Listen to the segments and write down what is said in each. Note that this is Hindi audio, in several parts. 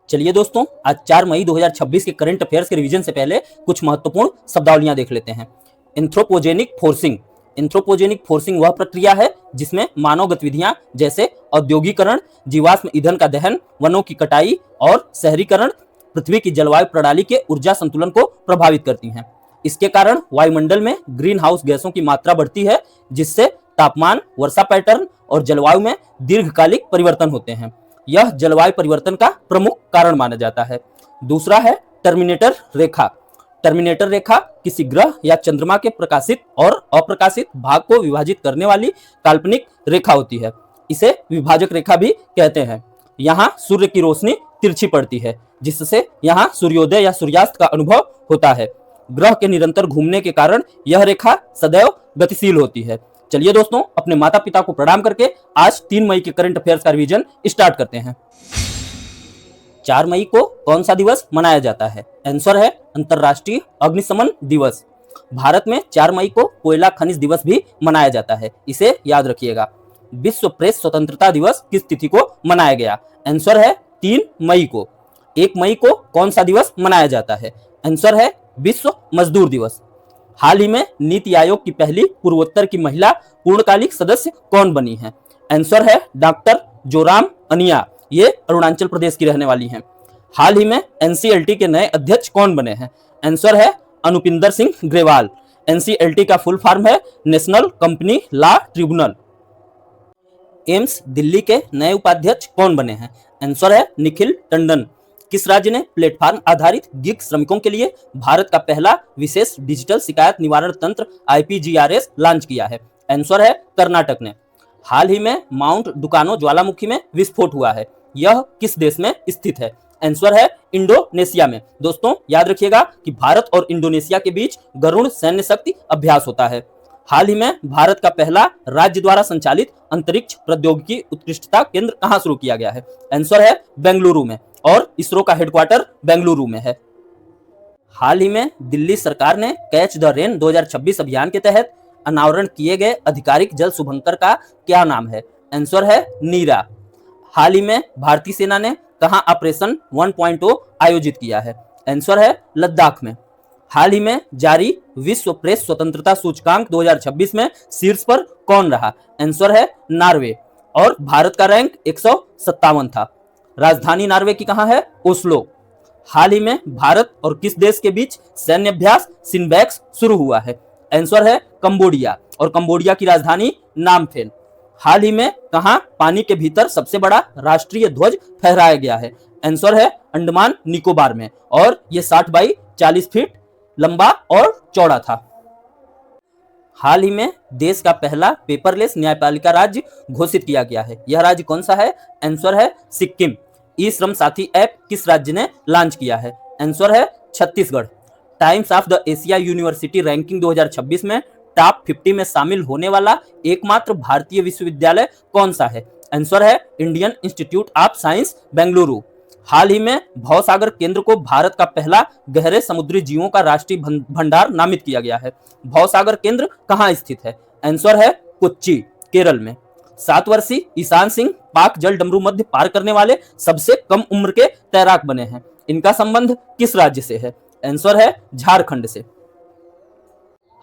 चलिए दोस्तों, आज 4 मई 2026 के करंट अफेयर्स के रिवीजन से पहले कुछ महत्वपूर्ण शब्दावलियां देख लेते हैं। Anthropogenic forcing. एंथ्रोपोजेनिक फोर्सिंग वह प्रक्रिया है जिसमें मानव गतिविधियां जैसे औद्योगिकरण, जीवाश्म ईंधन का दहन, वनों की कटाई और शहरीकरण पृथ्वी की जलवायु प्रणाली के ऊर्जा संतुलन को प्रभावित करती हैं। इसके कारण वायुमंडल में ग्रीन हाउस गैसों की मात्रा बढ़ती है, जिससे तापमान, वर्षा पैटर्न और जलवायु में दीर्घकालिक परिवर्तन होते हैं। यह जलवायु परिवर्तन का प्रमुख कारण माना जाता है। दूसरा है टर्मिनेटर रेखा। टर्मिनेटर रेखा किसी ग्रह या चंद्रमा के प्रकाशित और अप्रकाशित भाग को विभाजित करने वाली काल्पनिक रेखा होती है। इसे विभाजक रेखा भी कहते हैं। यहाँ सूर्य की रोशनी तिरछी पड़ती है, जिससे यहाँ सूर्योदय या सूर्यास्त का अनुभव होता है। ग्रह के निरंतर घूमने के कारण यह रेखा सदैव गतिशील होती है। चलिए दोस्तों, अपने माता पिता को प्रणाम करके आज 3 मई के करंट अफेयर्स का रिवीजन स्टार्ट करते हैं। 4 मई को कौन सा दिवस मनाया जाता है? आंसर है अंतरराष्ट्रीय अग्निशमन दिवस। भारत में 4 मई को कोयला खनिज दिवस भी मनाया जाता है, इसे याद रखिएगा। विश्व प्रेस स्वतंत्रता दिवस किस तिथि को मनाया गया? आंसर है 3 मई को। 1 मई को कौन सा दिवस मनाया जाता है? आंसर है विश्व मजदूर दिवस। हाल ही में नीति आयोग की पहली पूर्वोत्तर की महिला पूर्णकालिक सदस्य कौन बनी है? आंसर है डॉक्टर जोराम अनिया। ये अरुणाचल प्रदेश की रहने वाली हैं। हाल ही में एनसीएलटी के नए अध्यक्ष कौन बने हैं? आंसर है अनुपिंदर सिंह ग्रेवाल। एनसीएलटी का फुल फॉर्म है national company law tribunal. AIIMS Delhi के नए उपाध्यक्ष कौन बने हैं? आंसर है निखिल टंडन। किस राज्य ने प्लेटफॉर्म आधारित गिग श्रमिकों के लिए भारत का पहला विशेष डिजिटल शिकायत निवारण तंत्र IPGRS लॉन्च किया है? आंसर है कर्नाटक ने। हाल ही में माउंट डुकानो ज्वालामुखी में विस्फोट हुआ है, यह किस देश में स्थित है? आंसर है इंडोनेशिया में। दोस्तों याद रखिएगा कि भारत और इंडोनेशिया के बीच गरुड़ सैन्य शक्ति अभ्यास होता है। हाल ही में भारत का पहला राज्य द्वारा संचालित अंतरिक्ष प्रौद्योगिकी उत्कृष्टता केंद्र कहां शुरू किया गया है? आंसर है बेंगलुरु में, और इसरो का हेडक्वार्टर बेंगलुरु में है। हाल ही में दिल्ली सरकार ने कैच द रेन 2026 अभियान के तहत अनावरण किए गए आधिकारिक जल शुभंकर का क्या नाम है? आंसर है नीरा। हाल ही में भारतीय सेना ने कहां ऑपरेशन 1.0 आयोजित किया है? आंसर है लद्दाख में। हाल ही में जारी विश्व प्रेस स्वतंत्रता सूचकांक 2026 में शीर्ष पर कौन रहा? आंसर है नॉर्वे, और भारत का रैंक 157 था। राजधानी नॉर्वे की कहां है? ओस्लो। हाल ही में भारत और किस देश के बीच सैन्य अभ्यास सिनबैक्स शुरू हुआ है? आंसर है कंबोडिया, और कंबोडिया की राजधानी नामफेन। हाल ही में कहां पानी के भीतर सबसे बड़ा राष्ट्रीय ध्वज फहराया गया है? आंसर है अंडमान निकोबार में, और यह 60 बाई 40 फीट लंबा और चौड़ा था। हाल ही में देश का पहला पेपरलेस न्यायपालिका राज्य घोषित किया गया है, यह राज्य कौन सा है? आंसर है सिक्किम। ई श्रम साथी ऐप किस राज्य ने लॉन्च किया है? आंसर है Chhattisgarh. Times of the Asia university ranking 2026 में टॉप 50 में शामिल होने वाला एकमात्र भारतीय विश्वविद्यालय कौन सा है? आंसर है Indian Institute of Science Bengaluru. हाल ही में भवसागर केंद्र को भारत का पहला गहरे समुद्री जीवों का राष्ट्रीय भंडार नामित किया गया है। भवसागर केंद्र कहां स्थित है? आंसर है कोच्चि, केरल में। 7 वर्षीय ईशान सिंह पाक जल डमरू मध्य पार करने वाले सबसे कम उम्र के तैराक बने हैं। इनका संबंध किस राज्य से है? आंसर है झारखंड से।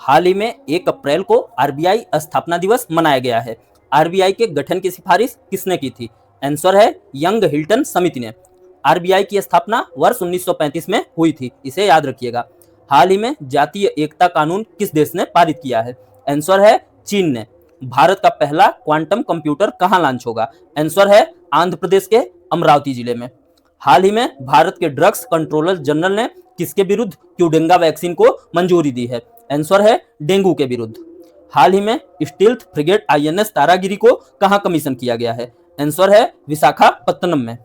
हाल ही में 1 अप्रैल को RBI स्थापना दिवस मनाया गया है। RBI के गठन की सिफारिश किसने की थी? आंसर है यंग हिल्टन समिति ने। RBI की स्थापना वर्ष 1935 में हुई थी, इसे याद रखिएगा। हाल ही में जातीय एकता कानून किस देश ने पारित किया है? आंसर है चीन ने। भारत का पहला क्वांटम कंप्यूटर कहां लॉन्च होगा? आंसर है आंध्र प्रदेश के अमरावती जिले में। हाल ही में भारत के ड्रग्स कंट्रोलर जनरल ने किसके विरुद्ध क्यूडेंगा वैक्सीन को मंजूरी दी है? आंसर है डेंगू के विरुद्ध। हाल ही में स्टील्थ फ्रिगेट INS तारागिरी को कहां कमीशन किया गया है? आंसर है विशाखापत्तनम में।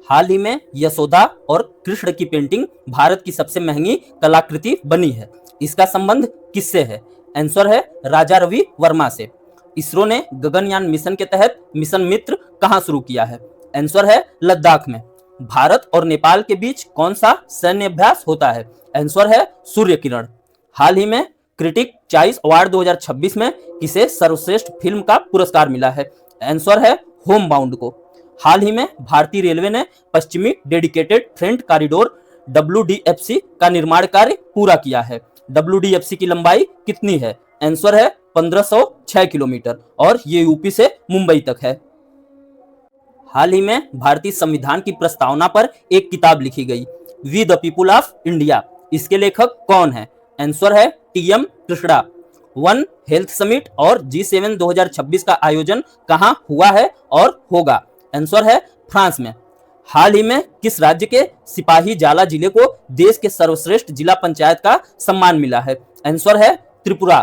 हाल ही में यशोदा और कृष्ण की पेंटिंग भारत की सबसे महंगी कलाकृति बनी है, इसका संबंध किससे है? आंसर है राजा रवि वर्मा से। इसरो ने गगनयान मिशन के तहत मिशन मित्र कहां शुरू किया है? आंसर है लद्दाख में। भारत और नेपाल के बीच कौन सा सैन्य अभ्यास होता है? आंसर है सूर्य किरण। हाल ही में क्रिटिक चॉइस अवार्ड 2026 में किसे सर्वश्रेष्ठ फिल्म का पुरस्कार मिला है? आंसर है होम बाउंड को। हाल ही में भारतीय रेलवे ने पश्चिमी डेडिकेटेड फ्रेट कॉरिडोर WDFC का निर्माण कार्य पूरा किया है। WDFC की लंबाई कितनी है? आंसर है 1506 किलोमीटर और ये यूपी से मुंबई तक है। हाल ही में भारतीय संविधान की प्रस्तावना पर एक किताब लिखी गई, we the people of India. इसके लेखक कौन है? आंसर है TM Krishna. One health summit और G7 2026 का आयोजन कहां हुआ है और होगा? आंसर है फ्रांस में। हाल ही में किस राज्य के सिपाही जाला जिले को देश के सर्वश्रेष्ठ जिला पंचायत का सम्मान मिला है? आंसर है त्रिपुरा।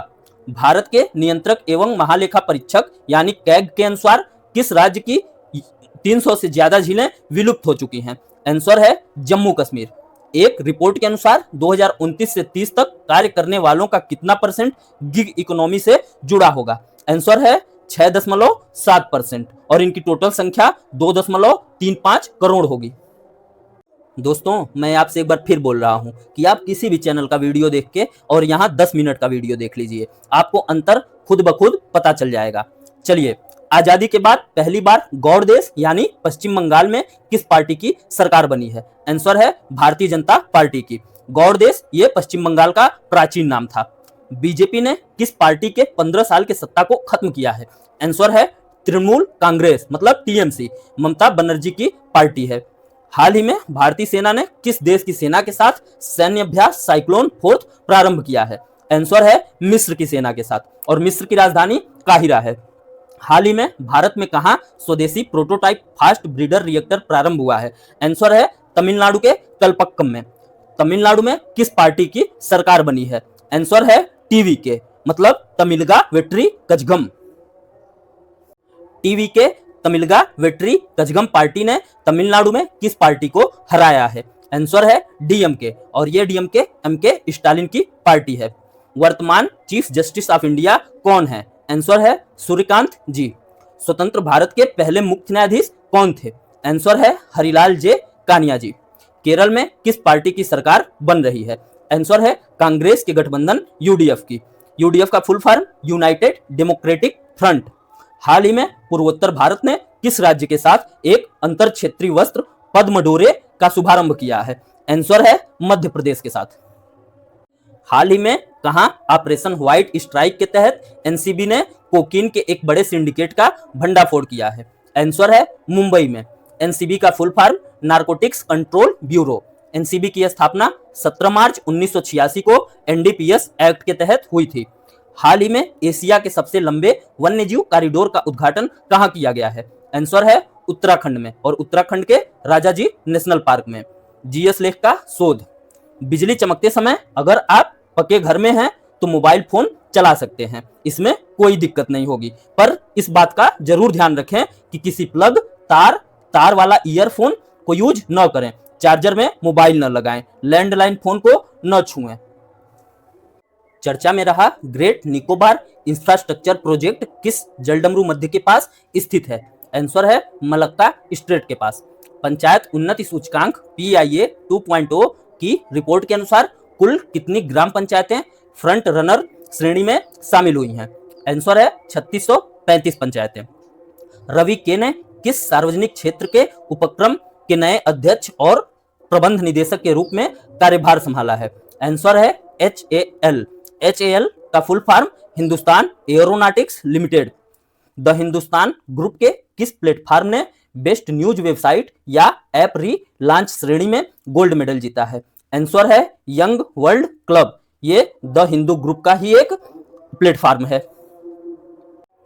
भारत के नियंत्रक एवं महालेखा परीक्षक यानी कैग के अनुसार किस राज्य की 300 से ज्यादा झीलें विलुप्त हो चुकी हैं? आंसर है जम्मू कश्मीर। एक रिपोर्ट के अनुसार 2029 से 30 तक कार्य करने वालों का कितना % गिग इकोनॉमी से जुड़ा होगा? आंसर है 6.7% और इनकी टोटल संख्या 2.35 करोड़ होगी। दोस्तों, मैं आपसे एक बार फिर बोल रहा हूं कि आप किसी भी चैनल का वीडियो देख के और यहां 10 मिनट का वीडियो देख लीजिए, आपको अंतर खुद ब खुद पता चल जाएगा। चलिए, आजादी के बाद पहली बार गौड़ देश यानी पश्चिम बंगाल में किस पार्टी की सरकार बनी है? आंसर है भारतीय जनता पार्टी की। गौड़ देश ये पश्चिम बंगाल का प्राचीन नाम था। बीजेपी ने किस पार्टी के 15 साल के सत्ता को खत्म किया है? आंसर है तृणमूल कांग्रेस मतलब TMC, ममता बनर्जी की पार्टी है। हाल ही में भारतीय सेना ने किस देश की सेना के साथ सैन्य अभ्यास साइक्लोन फोर्थ प्रारंभ किया है? आंसर है मिस्र की सेना के साथ और मिस्र की राजधानी काहिरा है। हाल ही में भारत में कहां स्वदेशी प्रोटोटाइप फास्ट ब्रीडर रिएक्टर प्रारंभ हुआ है? आंसर है तमिलनाडु के कलपक्कम में। तमिलनाडु में किस पार्टी की सरकार बनी है? आंसर है TVK मतलब तमिलगा वेट्री कजगम। TVK तमिलगा वेट्री कजगम पार्टी ने तमिलनाडु में किस पार्टी को हराया है? आंसर है DMK और ये DMK MK स्टालिन की पार्टी है। वर्तमान चीफ जस्टिस ऑफ इंडिया कौन है? आंसर है सूर्यकांत जी। स्वतंत्र भारत के पहले मुख्य न्यायाधीश कौन थे? आंसर है हरिलाल जे कानिया जी। केरल में किस पार्टी की सरकार बन रही है? आंसर है कांग्रेस के गठबंधन UDF की। UDF का full form United Democratic Front. हाल ही में पूर्वोत्तर भारत ने किस राज्य के साथ एक अंतर क्षेत्रीय वस्त्र पद्म डोरे का शुभारंभ किया है? आंसर है मध्य प्रदेश के साथ। हाल ही में कहां ऑपरेशन व्हाइट स्ट्राइक के तहत NCB ने कोकीन के एक बड़े सिंडिकेट का भंडाफोड़ किया है? आंसर है मुंबई में। NCB का full form narcotics control bureau. NCB की स्थापना 17 मार्च 1986 को NDPS एक्ट के तहत हुई थी। हाल ही में एशिया के सबसे लंबे वन्यजीव कॉरिडोर का उद्घाटन कहां किया गया है? आंसर है उत्तराखंड में और उत्तराखंड के राजाजी नेशनल पार्क में। GS लेख का शोध। बिजली चमकते समय अगर आप पक्के घर में हैं तो मोबाइल फोन चला सकते हैं, इसमें कोई दिक्कत नहीं होगी, पर इस बात का जरूर ध्यान रखें कि किसी प्लग तार वाला ईयरफोन को यूज न करें, चार्जर में मोबाइल न लगाएं, लैंडलाइन फोन को न छुएं। चर्चा में रहा ग्रेट निकोबार इंफ्रास्ट्रक्चर प्रोजेक्ट किस जलडमरू मध्य के पास स्थित है? आंसर है मलक्का स्ट्रेट के पास। पंचायत उन्नति सूचकांक PIA 2.0 की रिपोर्ट के अनुसार कुल कितनी ग्राम पंचायतें फ्रंट रनर श्रेणी में शामिल हुई हैं? आंसर है 3635 पंचायतें। रवि के ने किस सार्वजनिक क्षेत्र के उपक्रम के नए अध्यक्ष और प्रबंध निदेशक के रूप में कार्यभार संभाला है? आंसर है HAL। HAL का full form Hindustan aeronautics limited. The Hindustan group के किस प्लेटफॉर्म ने बेस्ट न्यूज वेबसाइट या ऐप री लॉन्च श्रेणी में गोल्ड मेडल जीता है? आंसर है यंग वर्ल्ड क्लब। ये द हिंदू ग्रुप का ही एक प्लेटफॉर्म है।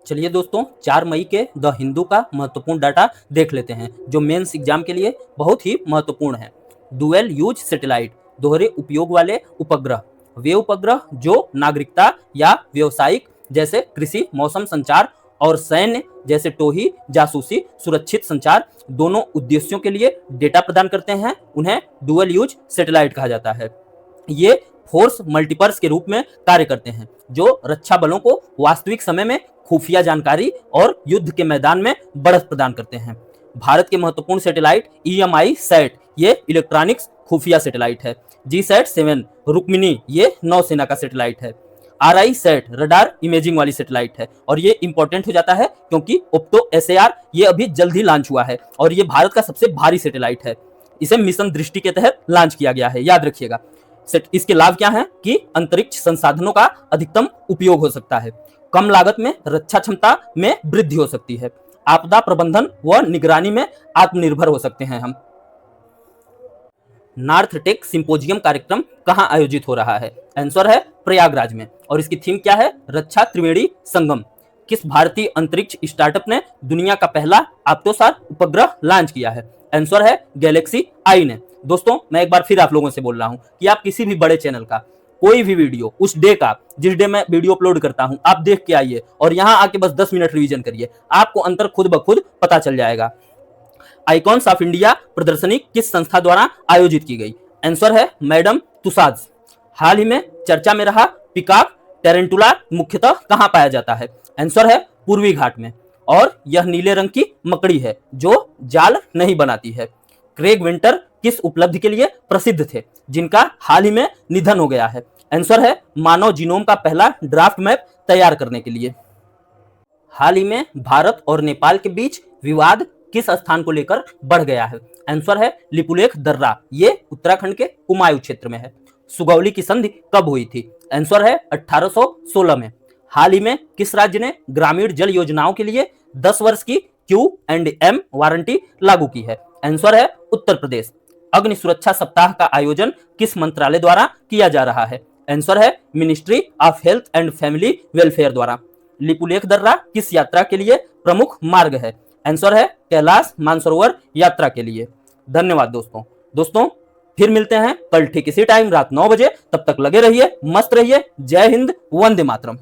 चलिए दोस्तों, 4 मई के द हिंदू का महत्वपूर्ण डाटा देख लेते हैं जो मेंस एग्जाम के लिए बहुत ही महत्वपूर्ण है। डुअल यूज सैटेलाइट, दोहरे उपयोग वाले उपग्रह, वे उपग्रह जो नागरिकता या व्यावसायिक जैसे कृषि, मौसम संचार और सैन्य जैसे टोही, जासूसी, सुरक्षित संचार दोनों उद्देश्यों के लिए डेटा प्रदान करते हैं, उन्हें डुअल यूज सैटेलाइट कहा जाता है। ये फोर्स मल्टीपर्स के रूप में कार्य करते हैं जो रक्षा बलों को वास्तविक समय में खुफिया जानकारी और युद्ध के मैदान में बढ़त प्रदान करते हैं। भारत के महत्वपूर्ण सैटेलाइट EMI सैट, ये इलेक्ट्रॉनिक्स खुफिया सैटेलाइट है। GSAT 7 रुक्मिनी, ये नौसेना का सैटेलाइट है। RISAT रडार इमेजिंग वाली सैटेलाइट है और ये इंपॉर्टेंट हो जाता है क्योंकि OPTO SAR ये अभी जल्द ही लॉन्च हुआ है और ये भारत का सबसे भारी सैटेलाइट है। इसे मिशन दृष्टि के तहत लॉन्च किया गया है, याद रखिएगा। इसके लाभ क्या हैं कि अंतरिक्ष संसाधनों का अधिकतम उपयोग हो सकता है, कम लागत में रक्षा क्षमता में वृद्धि हो सकती है, आपदा प्रबंधन व निगरानी में आत्मनिर्भर हो सकते हैं हम। नॉर्थ टेक सिंपोजियम कार्यक्रम कहां आयोजित हो रहा है? आंसर है प्रयागराज में और इसकी थीम क्या है? रक्षा त्रिवेणी संगम। किस भारतीय अंतरिक्ष स्टार्टअप ने दुनिया का पहला आप्टोसार उपग्रह लॉन्च किया है? आंसर है गैलेक्सी आई ने। दोस्तों मैं एक बार फिर आप लोगों से बोल रहा हूं कि आप किसी भी बड़े चैनल का कोई भी वीडियो उस डे का जिस डे मैं वीडियो अपलोड करता हूं आप देख के आइए और यहां आके बस 10 मिनट रिवीजन करिए, आपको अंतर खुद ब खुद पता चल जाएगा। आइकॉन्स ऑफ इंडिया प्रदर्शनी किस संस्था द्वारा आयोजित की गई? आंसर है मैडम तुसाद। हाल ही में चर्चा में रहा पिकॉक टेरेंटुला मुख्यतः कहां पाया जाता है? आंसर है पूर्वी घाट में और यह नीले रंग की मकड़ी है जो जाल नहीं बनाती है। क्रेग विंटर किस उपलब्धि के लिए प्रसिद्ध थे जिनका हाल ही में निधन हो गया है? आंसर है मानव जीनोम का पहला ड्राफ्ट मैप तैयार करने के लिए। हाल ही में भारत और नेपाल के बीच विवाद किस स्थान को लेकर बढ़ गया है? आंसर है लिपुलेख दर्रा, ये उत्तराखंड के कुमाऊं क्षेत्र में है। सुगौली की संधि कब हुई थी? आंसर है 1816 में। हाल ही में किस राज्य ने ग्रामीण जल योजनाओं के लिए 10 वर्ष की Q&M वारंटी लागू की है? आंसर है उत्तर प्रदेश। अग्नि सुरक्षा सप्ताह का आयोजन किस मंत्रालय द्वारा किया जा रहा है? आंसर है ministry of health and family welfare द्वारा। लिपुलेख दर्रा किस यात्रा के लिए प्रमुख मार्ग है? आंसर है कैलाश मानसरोवर यात्रा के लिए। धन्यवाद दोस्तों फिर मिलते हैं कल ठीक इसी टाइम रात 9 बजे। तब तक लगे रहिए, मस्त रहिए। जय हिंद, वंदे मातरम।